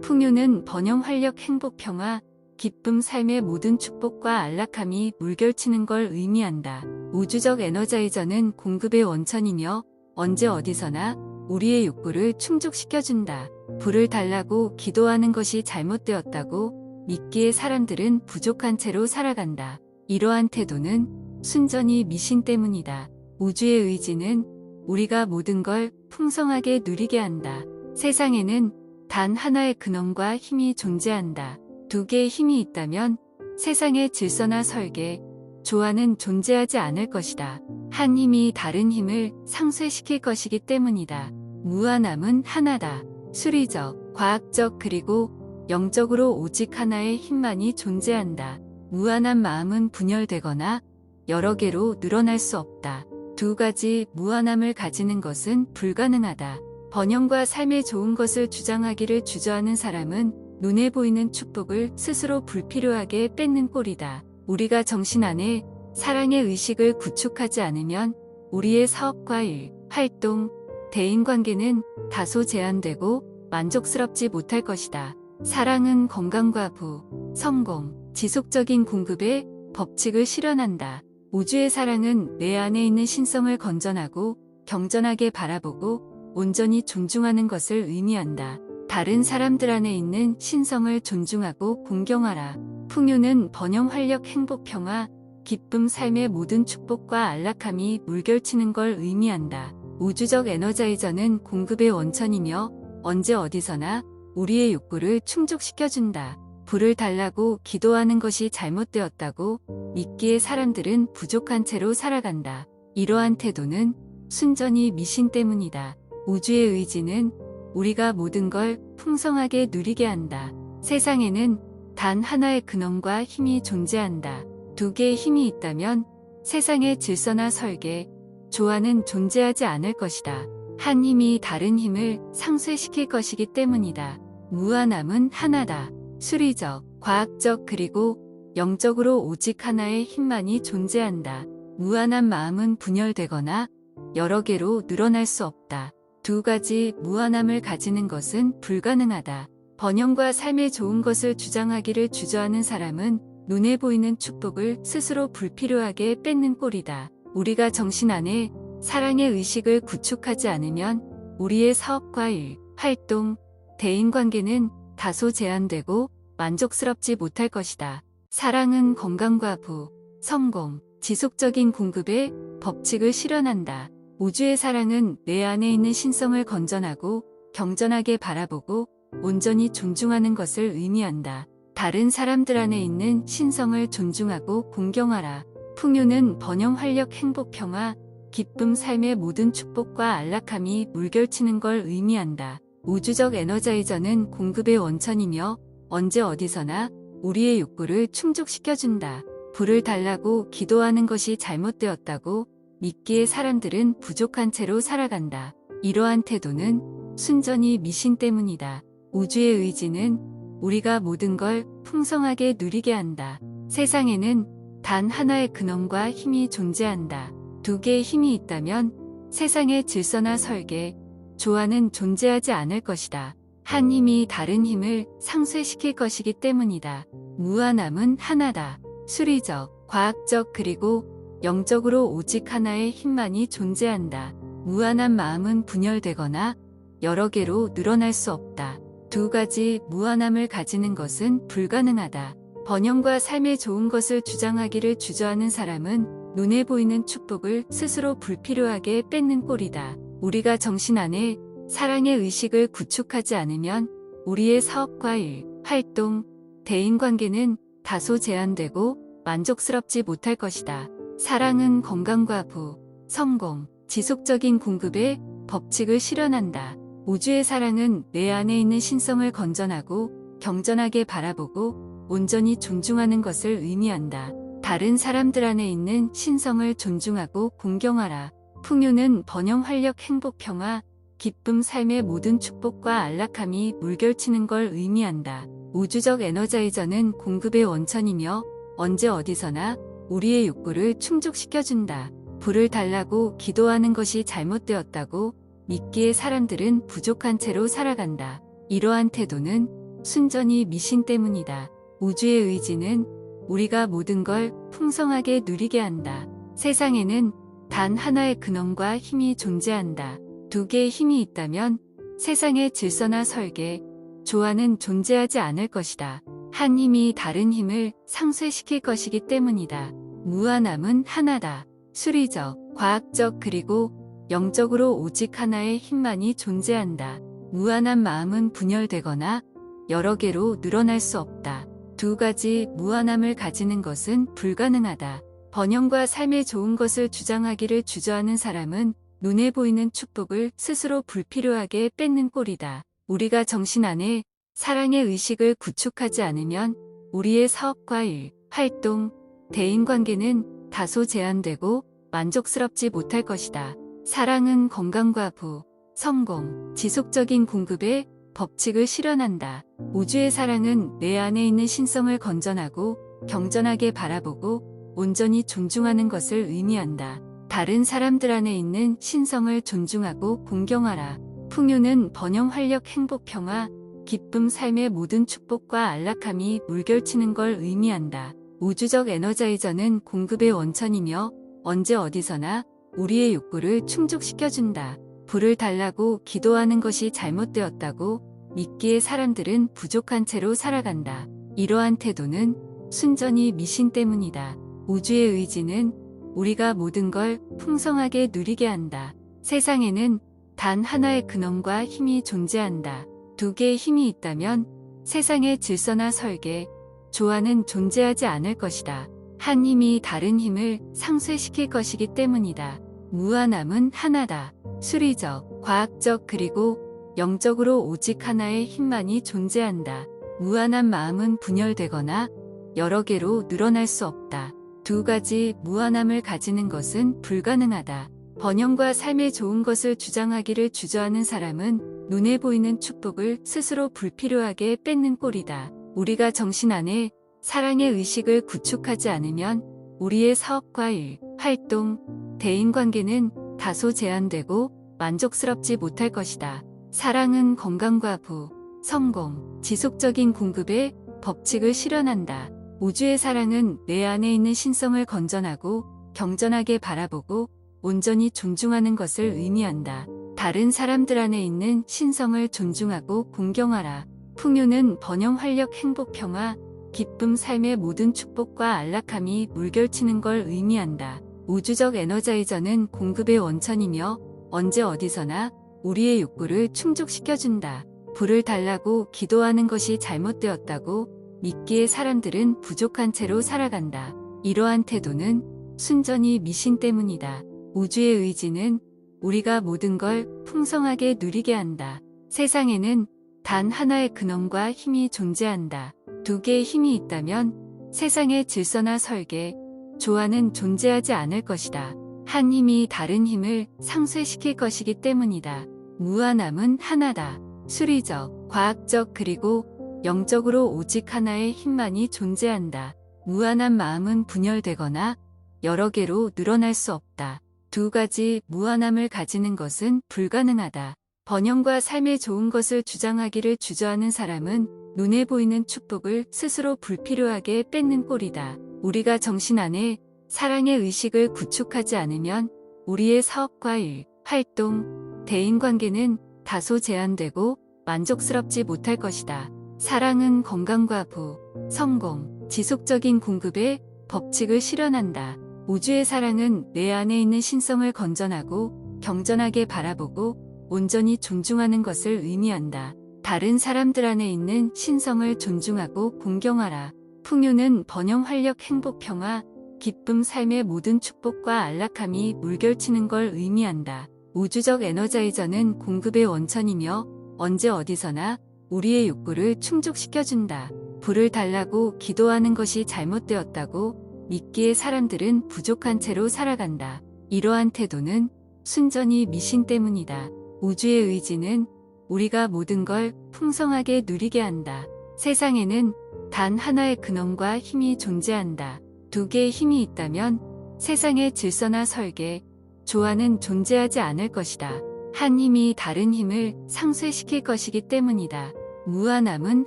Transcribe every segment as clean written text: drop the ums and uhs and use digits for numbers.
풍요는 번영, 활력, 행복, 평화, 기쁨, 삶의 모든 축복과 안락함이 물결치는 걸 의미한다. 우주적 에너자이저는 공급의 원천이며 언제 어디서나 우리의 욕구를 충족시켜준다. 불을 달라고 기도하는 것이 잘못되었다고 믿기에 사람들은 부족한 채로 살아간다. 이러한 태도는 순전히 미신 때문이다. 우주의 의지는 우리가 모든 걸 풍성하게 누리게 한다. 세상에는 단 하나의 근원과 힘이 존재한다. 두 개의 힘이 있다면 세상의 질서나 설계, 조화는 존재하지 않을 것이다. 한 힘이 다른 힘을 상쇄시킬 것이기 때문이다. 무한함은 하나다. 수리적, 과학적 그리고 영적으로 오직 하나의 힘만이 존재한다. 무한한 마음은 분열되거나 여러 개로 늘어날 수 없다. 두 가지 무한함을 가지는 것은 불가능하다. 번영과 삶에 좋은 것을 주장하기를 주저하는 사람은 눈에 보이는 축복을 스스로 불필요하게 뺏는 꼴이다. 우리가 정신 안에 사랑의 의식을 구축하지 않으면 우리의 사업과 일, 활동, 대인관계는 다소 제한되고 만족스럽지 못할 것이다. 사랑은 건강과 부, 성공, 지속적인 공급의 법칙을 실현한다. 우주의 사랑은 내 안에 있는 신성을 건전하고 경전하게 바라보고 온전히 존중하는 것을 의미한다. 다른 사람들 안에 있는 신성을 존중하고 공경하라. 풍요는 번영, 활력, 행복, 평화, 기쁨, 삶의 모든 축복과 안락함이 물결치는 걸 의미한다. 우주적 에너자이저는 공급의 원천이며 언제 어디서나 우리의 욕구를 충족시켜준다. 불을 달라고 기도하는 것이 잘못되었다고 믿기에 사람들은 부족한 채로 살아간다. 이러한 태도는 순전히 미신 때문이다. 우주의 의지는 우리가 모든 걸 풍성하게 누리게 한다. 세상에는 단 하나의 근원과 힘이 존재한다. 두 개의 힘이 있다면 세상의 질서나 설계, 조화는 존재하지 않을 것이다. 한 힘이 다른 힘을 상쇄시킬 것이기 때문이다. 무한함은 하나다. 수리적, 과학적 그리고 영적으로 오직 하나의 힘만이 존재한다. 무한한 마음은 분열되거나 여러 개로 늘어날 수 없다. 두 가지 무한함을 가지는 것은 불가능하다. 번영과 삶에 좋은 것을 주장하기를 주저하는 사람은 눈에 보이는 축복을 스스로 불필요하게 뺏는 꼴이다. 우리가 정신 안에 사랑의 의식을 구축하지 않으면 우리의 사업과 일, 활동, 대인관계는 다소 제한되고 만족스럽지 못할 것이다. 사랑은 건강과 부, 성공, 지속적인 공급의 법칙을 실현한다. 우주의 사랑은 내 안에 있는 신성을 건전하고 경전하게 바라보고 온전히 존중하는 것을 의미한다. 다른 사람들 안에 있는 신성을 존중하고 공경하라. 풍요는 번영, 활력, 행복, 평화, 기쁨, 삶의 모든 축복과 안락함이 물결치는 걸 의미한다. 우주적 에너자이저는 공급의 원천이며 언제 어디서나 우리의 욕구를 충족시켜준다. 불을 달라고 기도하는 것이 잘못되었다고 믿기에 사람들은 부족한 채로 살아간다. 이러한 태도는 순전히 미신 때문이다. 우주의 의지는 우리가 모든 걸 풍성하게 누리게 한다. 세상에는 단 하나의 근원과 힘이 존재한다. 두 개의 힘이 있다면 세상의 질서나 설계, 조화는 존재하지 않을 것이다. 한 힘이 다른 힘을 상쇄시킬 것이기 때문이다. 무한함은 하나다. 수리적, 과학적 그리고 영적으로 오직 하나의 힘만이 존재한다. 무한한 마음은 분열되거나 여러 개로 늘어날 수 없다. 두 가지 무한함을 가지는 것은 불가능하다. 번영과 삶에 좋은 것을 주장하기를 주저하는 사람은 눈에 보이는 축복을 스스로 불필요하게 뺏는 꼴이다. 우리가 정신 안에 사랑의 의식을 구축하지 않으면 우리의 사업과 일, 활동, 대인관계는 다소 제한되고 만족스럽지 못할 것이다. 사랑은 건강과 부, 성공, 지속적인 공급의 법칙을 실현한다. 우주의 사랑은 내 안에 있는 신성을 건전하고 경전하게 바라보고 온전히 존중하는 것을 의미한다. 다른 사람들 안에 있는 신성을 존중하고 공경하라. 풍요는 번영, 활력, 행복, 평화, 기쁨, 삶의 모든 축복과 안락함이 물결치는 걸 의미한다. 우주적 에너자이저는 공급의 원천이며 언제 어디서나 우리의 욕구를 충족시켜준다. 불을 달라고 기도하는 것이 잘못되었다고 믿기에 사람들은 부족한 채로 살아간다. 이러한 태도는 순전히 미신 때문이다. 우주의 의지는 우리가 모든 걸 풍성하게 누리게 한다. 세상에는 단 하나의 근원과 힘이 존재한다. 두 개의 힘이 있다면 세상의 질서나 설계, 조화는 존재하지 않을 것이다. 한 힘이 다른 힘을 상쇄시킬 것이기 때문이다. 무한함은 하나다. 수리적, 과학적 그리고 영적으로 오직 하나의 힘만이 존재한다. 무한한 마음은 분열되거나 여러 개로 늘어날 수 없다. 두 가지 무한함을 가지는 것은 불가능하다. 번영과 삶에 좋은 것을 주장하기를 주저하는 사람은 눈에 보이는 축복을 스스로 불필요하게 뺏는 꼴이다. 우리가 정신 안에 사랑의 의식을 구축하지 않으면 우리의 사업과 일, 활동, 대인관계는 다소 제한되고 만족스럽지 못할 것이다. 사랑은 건강과 부, 성공, 지속적인 공급의 법칙을 실현한다. 우주의 사랑은 내 안에 있는 신성을 건전하고 경전하게 바라보고 온전히 존중하는 것을 의미한다. 다른 사람들 안에 있는 신성을 존중하고 공경하라. 풍요는 번영, 활력, 행복, 평화, 기쁨, 삶의 모든 축복과 안락함이 물결치는 걸 의미한다. 우주적 에너자이저는 공급의 원천이며 언제 어디서나 우리의 욕구를 충족시켜준다. 불을 달라고 기도하는 것이 잘못되었다고 믿기에 사람들은 부족한 채로 살아간다. 이러한 태도는 순전히 미신 때문이다. 우주의 의지는 우리가 모든 걸 풍성하게 누리게 한다. 세상에는 단 하나의 근원과 힘이 존재한다. 두 개의 힘이 있다면 세상의 질서나 설계, 조화는 존재하지 않을 것이다. 한 힘이 다른 힘을 상쇄시킬 것이기 때문이다. 무한함은 하나다. 수리적, 과학적 그리고 영적으로 오직 하나의 힘만이 존재한다. 무한한 마음은 분열되거나 여러 개로 늘어날 수 없다. 두 가지 무한함을 가지는 것은 불가능하다. 번영과 삶에 좋은 것을 주장하기를 주저하는 사람은 눈에 보이는 축복을 스스로 불필요하게 뺏는 꼴이다. 우리가 정신 안에 사랑의 의식을 구축하지 않으면 우리의 사업과 일, 활동, 대인관계는 다소 제한되고 만족스럽지 못할 것이다. 사랑은 건강과 부, 성공, 지속적인 공급의 법칙을 실현한다. 우주의 사랑은 내 안에 있는 신성을 건전하고 경전하게 바라보고 온전히 존중하는 것을 의미한다. 다른 사람들 안에 있는 신성을 존중하고 공경하라. 풍요는 번영, 활력, 행복, 평화, 기쁨, 삶의 모든 축복과 안락함이 물결치는 걸 의미한다. 우주적 에너자이저는 공급의 원천이며 언제 어디서나 우리의 욕구를 충족시켜준다. 불을 달라고 기도하는 것이 잘못되었다고 믿기에 사람들은 부족한 채로 살아간다. 이러한 태도는 순전히 미신 때문이다. 우주의 의지는 우리가 모든 걸 풍성하게 누리게 한다. 세상에는 단 하나의 근원과 힘이 존재한다. 두 개의 힘이 있다면 세상의 질서나 설계, 조화는 존재하지 않을 것이다. 한 힘이 다른 힘을 상쇄시킬 것이기 때문이다. 무한함은 하나다. 수리적, 과학적 그리고 영적으로 오직 하나의 힘만이 존재한다. 무한한 마음은 분열되거나 여러 개로 늘어날 수 없다. 두 가지 무한함을 가지는 것은 불가능하다. 번영과 삶에 좋은 것을 주장하기를 주저하는 사람은 눈에 보이는 축복을 스스로 불필요하게 뺏는 꼴이다. 우리가 정신 안에 사랑의 의식을 구축하지 않으면 우리의 사업과 일, 활동, 대인관계는 다소 제한되고 만족스럽지 못할 것이다. 사랑은 건강과 부, 성공, 지속적인 공급의 법칙을 실현한다. 우주의 사랑은 내 안에 있는 신성을 건전하고 경전하게 바라보고 온전히 존중하는 것을 의미한다. 다른 사람들 안에 있는 신성을 존중하고 공경하라. 풍요는 번영, 활력, 행복, 평화, 기쁨, 삶의 모든 축복과 안락함이 물결치는 걸 의미한다. 우주적 에너자이저는 공급의 원천이며 언제 어디서나 우리의 욕구를 충족시켜준다. 불을 달라고 기도하는 것이 잘못되었다고 믿기에 사람들은 부족한 채로 살아간다. 이러한 태도는 순전히 미신 때문이다. 우주의 의지는 우리가 모든 걸 풍성하게 누리게 한다. 세상에는 단 하나의 근원과 힘이 존재한다. 두 개의 힘이 있다면 세상의 질서나 설계, 조화는 존재하지 않을 것이다. 한 힘이 다른 힘을 상쇄시킬 것이기 때문이다. 무한함은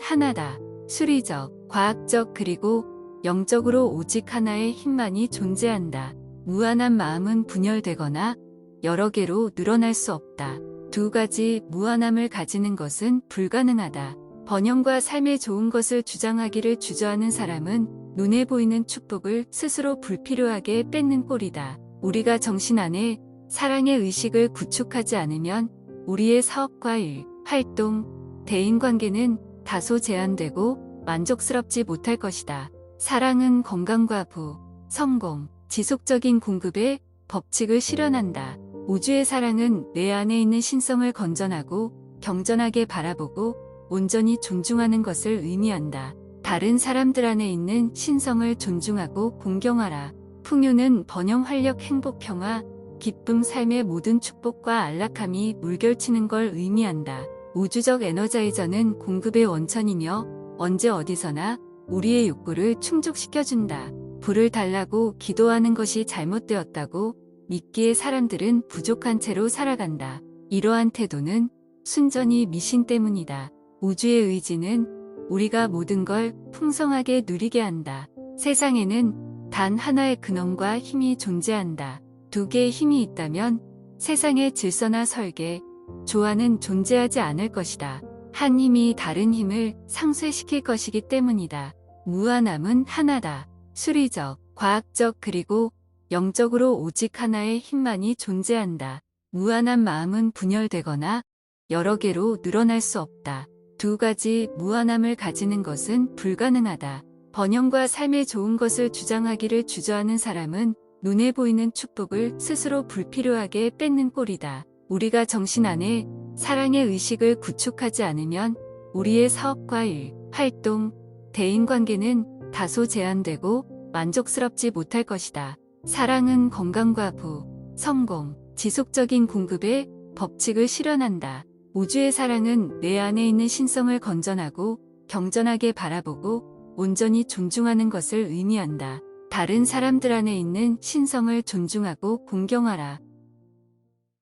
하나다. 수리적, 과학적 그리고 영적으로 오직 하나의 힘만이 존재한다. 무한한 마음은 분열되거나 여러 개로 늘어날 수 없다. 두 가지 무한함을 가지는 것은 불가능하다. 번영과 삶에 좋은 것을 주장하기를 주저하는 사람은 눈에 보이는 축복을 스스로 불필요하게 뺏는 꼴이다. 우리가 정신 안에 사랑의 의식을 구축하지 않으면 우리의 사업과 일, 활동, 대인관계는 다소 제한되고 만족스럽지 못할 것이다. 사랑은 건강과 부, 성공, 지속적인 공급의 법칙을 실현한다. 우주의 사랑은 내 안에 있는 신성을 건전하고 경전하게 바라보고 온전히 존중하는 것을 의미한다. 다른 사람들 안에 있는 신성을 존중하고 공경하라. 풍요는 번영, 활력, 행복, 평화, 기쁨, 삶의 모든 축복과 안락함이 물결치는 걸 의미한다. 우주적 에너자이저는 공급의 원천이며 언제 어디서나 우리의 욕구를 충족시켜준다. 불을 달라고 기도하는 것이 잘못되었다고 믿기에 사람들은 부족한 채로 살아간다. 이러한 태도는 순전히 미신 때문이다. 우주의 의지는 우리가 모든 걸 풍성하게 누리게 한다. 세상에는 단 하나의 근원과 힘이 존재한다. 두 개의 힘이 있다면 세상의 질서나 설계, 조화는 존재하지 않을 것이다. 한 힘이 다른 힘을 상쇄시킬 것이기 때문이다. 무한함은 하나다. 수리적, 과학적 그리고 영적으로 오직 하나의 힘만이 존재한다. 무한한 마음은 분열되거나 여러 개로 늘어날 수 없다. 두 가지 무한함을 가지는 것은 불가능하다. 번영과 삶에 좋은 것을 주장하기를 주저하는 사람은 눈에 보이는 축복을 스스로 불필요하게 뺏는 꼴이다. 우리가 정신 안에 사랑의 의식을 구축하지 않으면 우리의 사업과 일, 활동, 대인관계는 다소 제한되고 만족스럽지 못할 것이다. 사랑은 건강과 부, 성공, 지속적인 공급의 법칙을 실현한다. 우주의 사랑은 내 안에 있는 신성을 건전하고 경전하게 바라보고 온전히 존중하는 것을 의미한다. 다른 사람들 안에 있는 신성을 존중하고 공경하라.